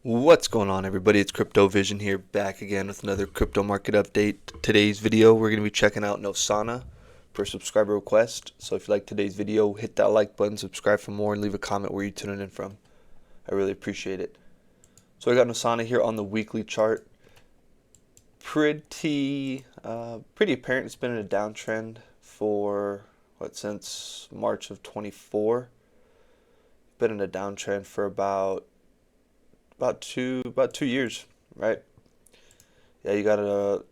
What's going on, everybody? It's CryptoVision here, back again with another crypto market update. Today's video, we're going to be checking out Nosana per subscriber request. So if you like today's video, hit that like button, subscribe for more, and leave a comment where you're tuning in from. I really appreciate it. So I got Nosana here on the weekly chart. Pretty apparent. It's been in a downtrend for since March of 24. Been in a downtrend for about 2 years, right? Yeah, you got your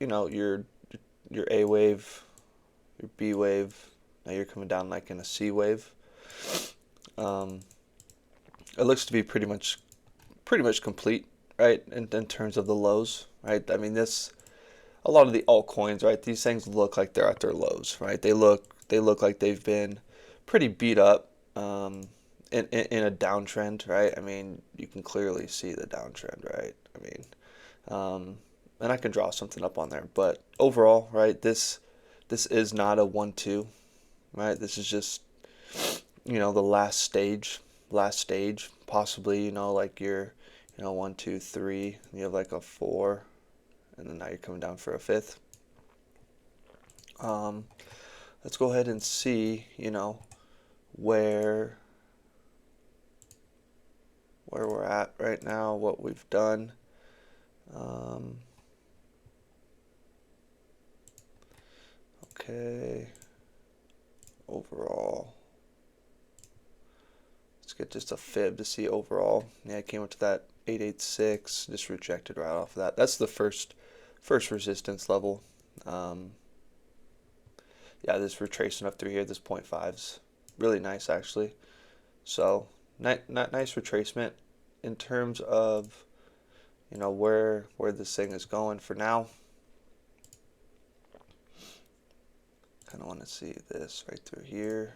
A wave, your B wave. Now you're coming down like in a C wave. Um, it looks to be pretty much complete, right? In terms of the lows, right? I mean, a lot of the altcoins, right? These things look like they're at their lows, right? They look like they've been pretty beat up. In a downtrend, right? I mean, you can clearly see the downtrend, right? I mean, and I can draw something up on there, but overall, right? This is not a 1-2, right? This is just the last stage, possibly like your 1, 2, 3. You have like a 4, and then now you're coming down for a 5th. Let's go ahead and see where we're at right now, what we've done. Okay, overall, let's get just a fib to see overall. Yeah, it came up to that 886, just rejected right off of that. That's the first resistance level. Yeah, this retracing up through here, this 0.5's really nice actually. So nice retracement in terms of where this thing is going for now. Kind of want to see this right through here.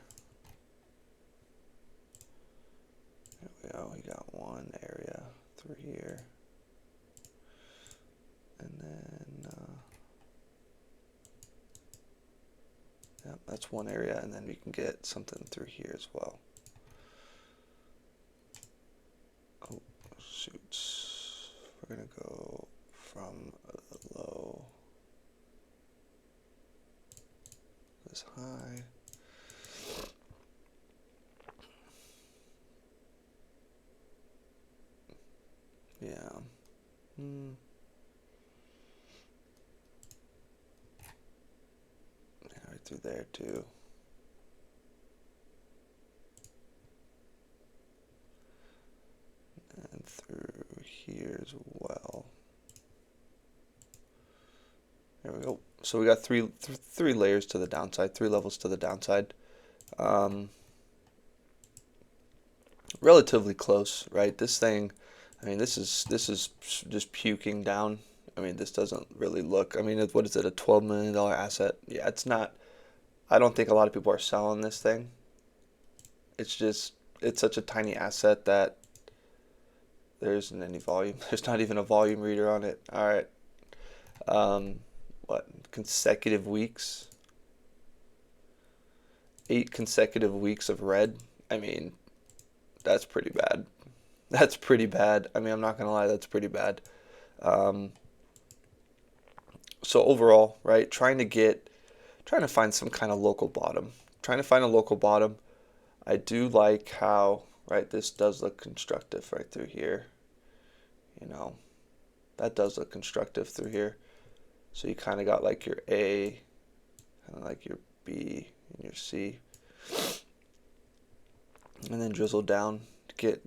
There we go. We got one area through here, and then yeah, that's one area, and then we can get something through here as well. Oh, shoots. We're gonna go from the low, this high. Yeah. Yeah, right through there too. And through here as well. There we go. So we got three layers to the downside, 3 levels to the downside. Relatively close, right? This thing, I mean, this is just puking down. I mean, this doesn't really look. I mean, what is it? A $12 million asset? Yeah, it's not. I don't think a lot of people are selling this thing. It's such a tiny asset that there isn't any volume. There's not even a volume reader on it. All right. What, consecutive weeks? 8 consecutive weeks of red. I mean, that's pretty bad. That's pretty bad. I mean, I'm not gonna lie, that's pretty bad. So overall, right, trying to find some kind of local bottom. Trying to find a local bottom. I do like how, right, this does look constructive right through here. That does look constructive through here. So you kind of got like your A, kind of like your B and your C, and then drizzle down to get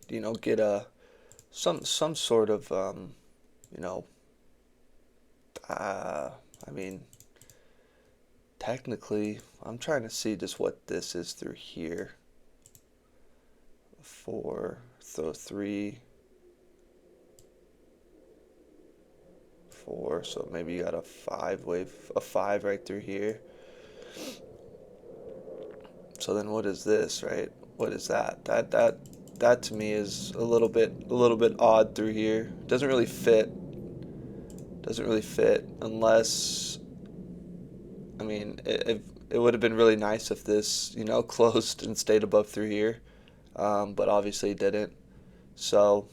some sort of I mean, technically I'm trying to see just what this is through here. 4, so 3, 4, so maybe you got a 5 wave, a 5 right through here. So then what is this, right? What is that? That to me is a little bit odd through here. Doesn't really fit. Unless, I mean, it would have been really nice if this closed and stayed above through here, but obviously it didn't. So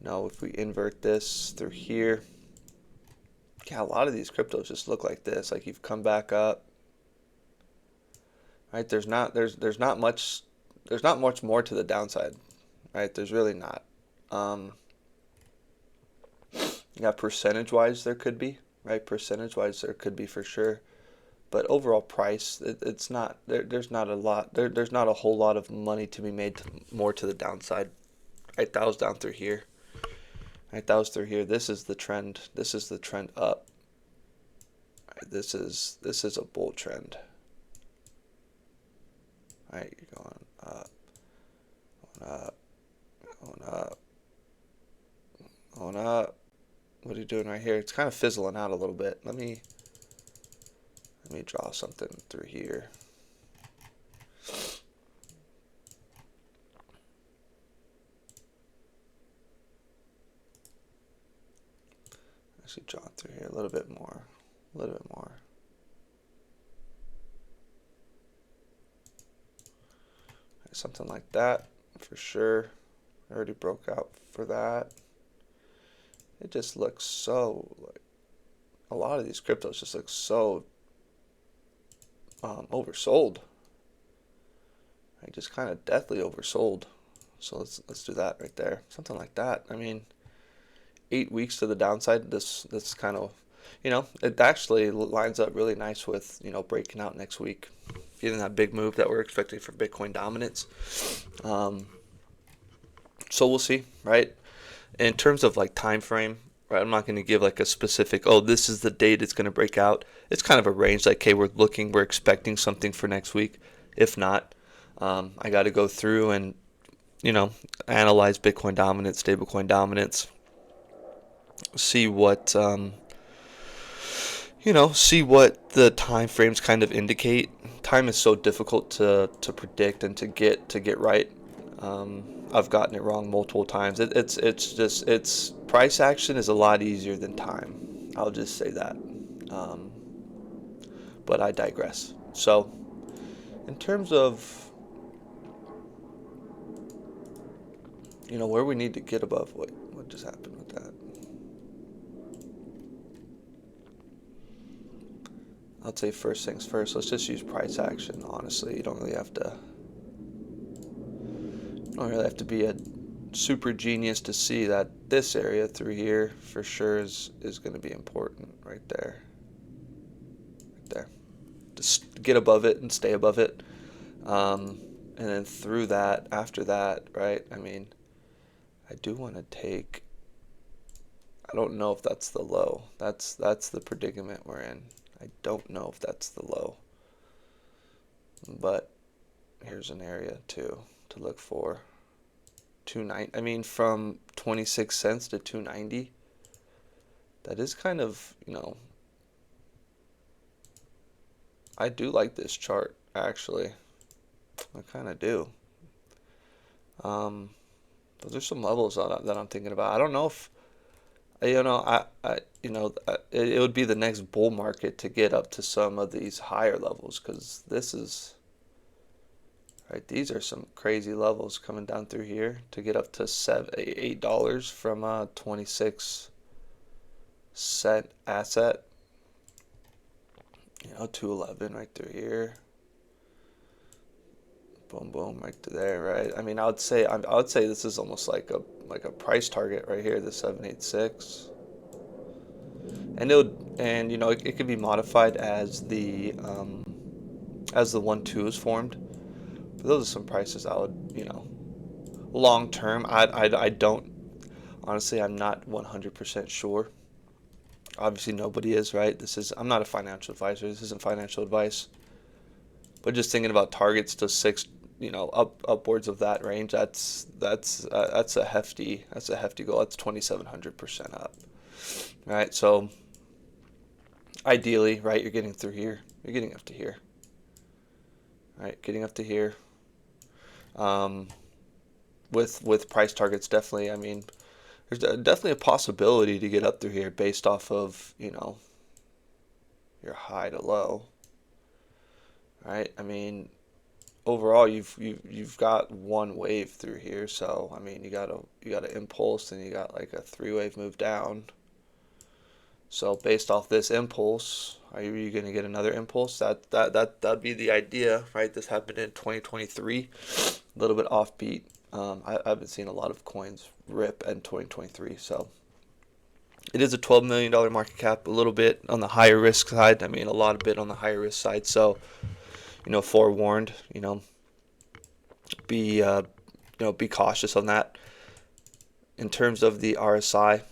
if we invert this through here, yeah, a lot of these cryptos just look like this. Like you've come back up, right? There's not much more to the downside, right? There's really not. Yeah, percentage wise there could be, right? Percentage wise there could be for sure. But overall price, it's not there's not a lot there's not a whole lot of money to be made more to the downside. Right, that was down through here. Right, that was through here. This is the trend. This is the trend up. Right, this is a bull trend. Right, you're going up, going up, going up, going up. What are you doing right here? It's kind of fizzling out a little bit. Let me draw something through here. Actually draw it through here a little bit more. A little bit more. Something like that for sure. I already broke out for that. It just looks so, like, a lot of these cryptos just look so oversold. I just kind of deathly oversold. So let's do that right there. Something like that. I mean, 8 weeks to the downside. This kind of, it actually lines up really nice with, breaking out next week, getting that big move that we're expecting for Bitcoin dominance. So we'll see, right? In terms of like time frame, right? I'm not going to give like a specific, oh, this is the date it's going to break out. It's kind of a range, like, hey, we're expecting something for next week. If not, I got to go through and, analyze Bitcoin dominance, stablecoin dominance, see what, see what the time frames kind of indicate. Time is so difficult to predict and to get right. I've gotten it wrong multiple times. It's price action is a lot easier than time. I'll just say that. But I digress. So, in terms of where we need to get above, what just happened with that? I'll say first things first. Let's just use price action. Honestly, you don't really have to be a super genius to see that this area through here for sure is going to be important right there. Right there. Just get above it and stay above it. And then through that, after that, right? I mean, I do want to take, I don't know if that's the low. That's the predicament we're in. I don't know if that's the low. But here's an area to look for. 290. I mean, from 26 cents to 290. That is kind of, I do like this chart actually. I kind of do. Those are some levels that I'm thinking about. I don't know if, it would be the next bull market to get up to some of these higher levels, because this is, right, these are some crazy levels coming down through here to get up to $8 from a 26-cent asset. 211 right through here. Boom, boom, right to there, right? I mean, I would say this is almost like a price target right here, the 786. And it could be modified as the 1-2 is formed. But those are some prices I would, long term. I don't, honestly, I'm not 100% sure. Obviously, nobody is, right? I'm not a financial advisor. This isn't financial advice. But just thinking about targets to 6, upwards of that range, that's a hefty goal. That's 2,700% up, right? So ideally, right, you're getting through here. You're getting up to here, right? Getting up to here. With price targets, definitely. I mean, there's definitely a possibility to get up through here based off of, your high to low, right? I mean, overall you've got one wave through here. So I mean, you got an impulse, and you got like a three-wave move down. So based off this impulse, are you going to get another impulse? That'd be the idea, right? This happened in 2023, a little bit offbeat. I've been seeing a lot of coins rip in 2023, so it is a $12 million market cap, a little bit on the higher risk side. I mean, a lot of bit on the higher risk side. So, forewarned, be cautious on that. In terms of the RSI,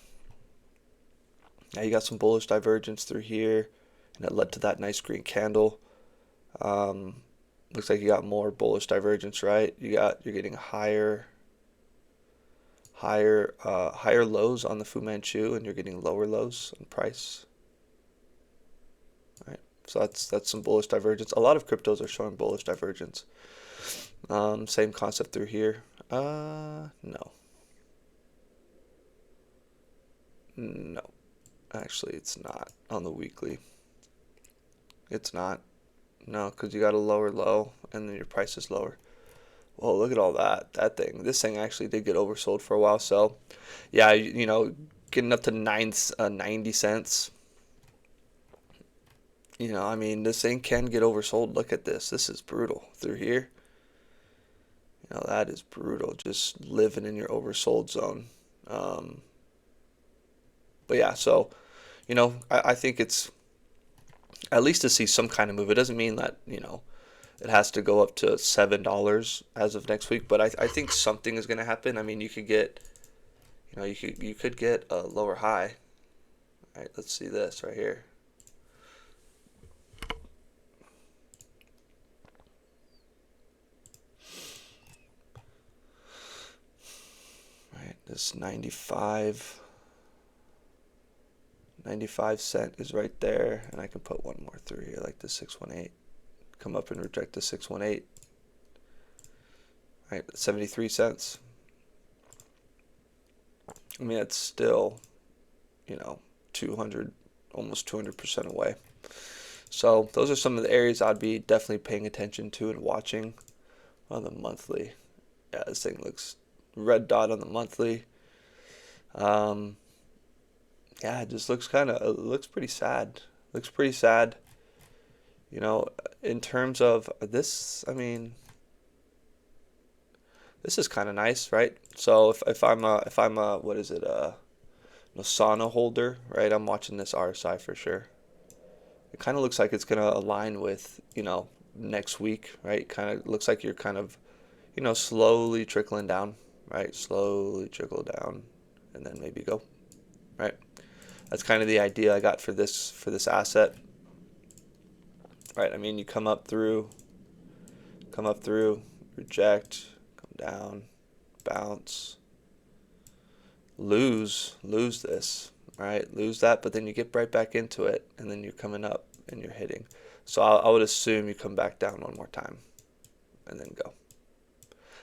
now you got some bullish divergence through here, and it led to that nice green candle. Looks like you got more bullish divergence, right? You're getting higher lows on the Fu Manchu, and you're getting lower lows on price. All right, so that's some bullish divergence. A lot of cryptos are showing bullish divergence. Same concept through here. No, actually, it's not on the weekly. It's not. No, because you got a lower low, and then your price is lower. Well, look at all that thing. This thing actually did get oversold for a while. So, yeah, getting up to 90 cents. I mean, this thing can get oversold. Look at this. This is brutal through here. That is brutal. Just living in your oversold zone. But yeah, so, I think it's at least to see some kind of move. It doesn't mean that, it has to go up to $7 as of next week, but I think something is going to happen. I mean, you could get, you could get a lower high. All right, let's see this right here. All right, this 95 cent is right there, and I can put one more through here, like the 618. Come up and reject the 618. All right, 73 cents. I mean, it's still, 200, almost 200% away. So those are some of the areas I'd be definitely paying attention to and watching on the monthly. Yeah, this thing looks red dot on the monthly. Yeah, it just looks looks pretty sad. Looks pretty sad. In terms of this, I mean, this is kind of nice, right? So if I'm a what is it, Nosana holder, right? I'm watching this RSI for sure. It kind of looks like it's gonna align with, next week, right? Kind of looks like you're kind of, slowly trickling down, right? Slowly trickle down, and then maybe go, right? That's kind of the idea I got for this asset, right? I mean, you come up through, reject, come down, bounce, lose this, right? Lose that, but then you get right back into it, and then you're coming up and you're hitting. So I would assume you come back down one more time, and then go.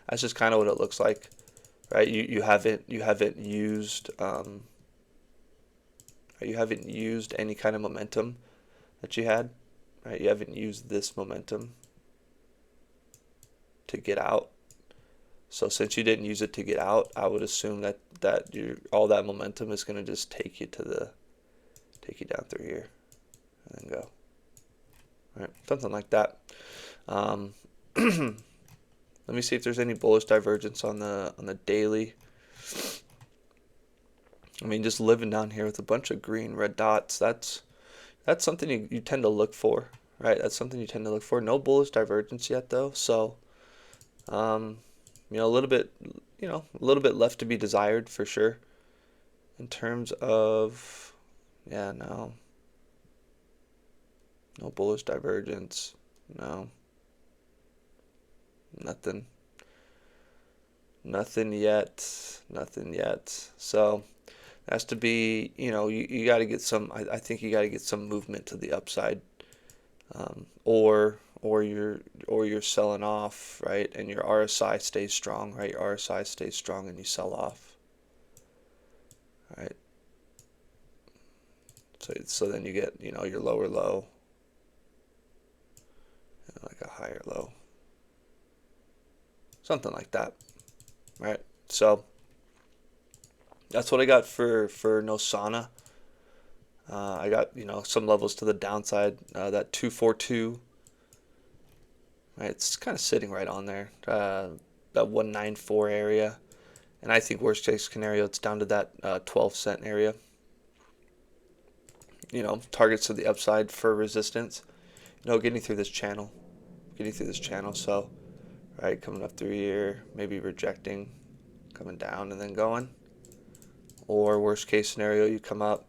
That's just kind of what it looks like, right? You haven't used any kind of momentum that you had, right? You haven't used this momentum to get out. So since you didn't use it to get out, I would assume that all that momentum is going to just take you down through here and then go. All right, something like that. Let me see if there's any bullish divergence on the daily. I mean, just living down here with a bunch of green, red dots, that's something you tend to look for, right? That's something you tend to look for. No bullish divergence yet, though. So, a little bit left to be desired for sure. In terms of, yeah, no bullish divergence, no, nothing yet. So it has to be, you got to get some. I think you got to get some movement to the upside, or you're selling off, right? And your RSI stays strong, right? Your RSI stays strong, and you sell off, right? So then you get, your lower low, and like a higher low. something like that, right? So that's what I got for Nosana. I got, some levels to the downside. That 242, right? It's kind of sitting right on there. That 194 area, and I think worst case scenario, it's down to that 12 cent area. Targets to the upside for resistance. Getting through this channel. So, right, coming up through here, maybe rejecting, coming down and then going. Or worst case scenario, you come up,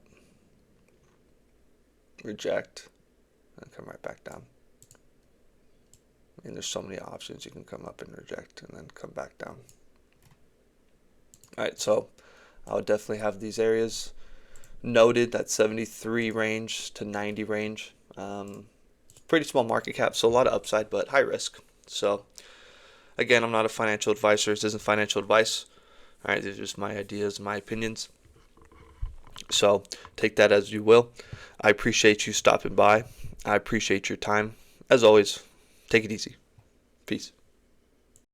reject, and come right back down. And there's so many options. You can come up and reject and then come back down. All right, so I would definitely have these areas noted, that 73 range to 90 range. Pretty small market cap, so a lot of upside, but high risk. So again, I'm not a financial advisor. This isn't financial advice. All right, these are just my ideas, my opinions. So take that as you will. I appreciate you stopping by. I appreciate your time. As always, take it easy. Peace.